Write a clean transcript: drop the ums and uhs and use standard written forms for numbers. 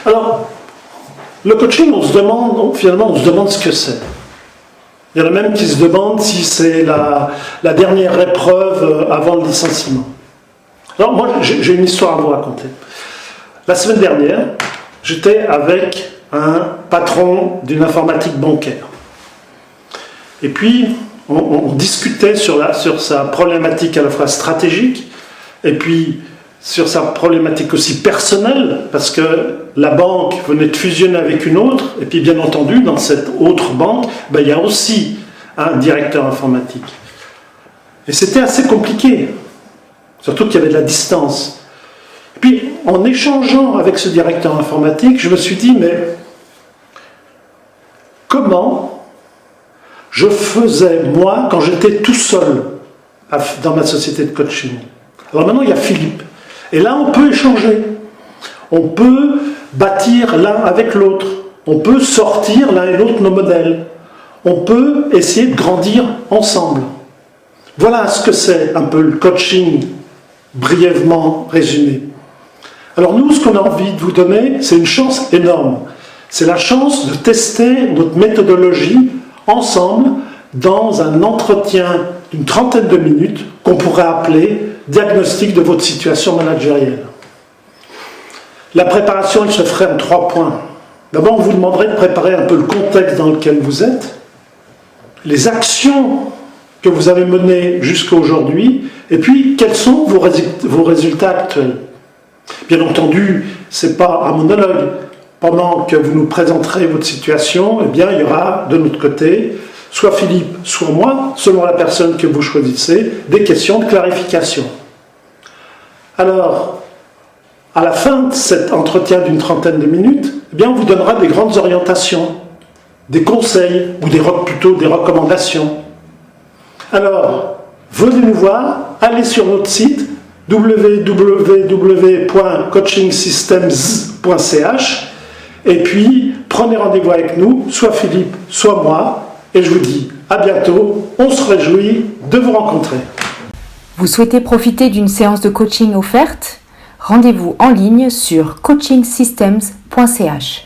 Alors, le coaching, finalement, on se demande ce que c'est. Il y en a même qui se demandent si c'est la dernière épreuve avant le licenciement. Alors, moi, j'ai une histoire à vous raconter. La semaine dernière, j'étais avec un patron d'une informatique bancaire. Et puis, on discutait sur sa problématique à la fois stratégique et puis sur sa problématique aussi personnelle, parce que la banque venait de fusionner avec une autre, et puis bien entendu, dans cette autre banque, il y a aussi un directeur informatique. Et c'était assez compliqué, surtout qu'il y avait de la distance. Et puis, en échangeant avec ce directeur informatique, je me suis dit, mais comment je faisais, moi, quand j'étais tout seul dans ma société de coaching. Alors maintenant, il y a Philippe. Et là, on peut échanger. On peut bâtir l'un avec l'autre. On peut sortir l'un et l'autre nos modèles. On peut essayer de grandir ensemble. Voilà ce que c'est un peu le coaching, brièvement résumé. Alors nous, ce qu'on a envie de vous donner, c'est une chance énorme. C'est la chance de tester notre méthodologie ensemble dans un entretien d'une trentaine de minutes qu'on pourrait appeler diagnostic de votre situation managérielle. La préparation, elle se ferait en 3 points. D'abord, on vous demanderait de préparer un peu le contexte dans lequel vous êtes, les actions que vous avez menées jusqu'à aujourd'hui, et puis quels sont vos résultats actuels. Bien entendu, ce n'est pas un monologue. Pendant que vous nous présenterez votre situation, eh bien, il y aura de notre côté, soit Philippe, soit moi, selon la personne que vous choisissez, des questions de clarification. Alors, à la fin de cet entretien d'une trentaine de minutes, eh bien, on vous donnera des grandes orientations, des conseils, ou plutôt des recommandations. Alors, venez nous voir, allez sur notre site www.coachingsystems.ch et puis prenez rendez-vous avec nous, soit Philippe, soit moi, et je vous dis à bientôt, on se réjouit de vous rencontrer. Vous souhaitez profiter d'une séance de coaching offerte ? Rendez-vous en ligne sur coachingsystems.ch.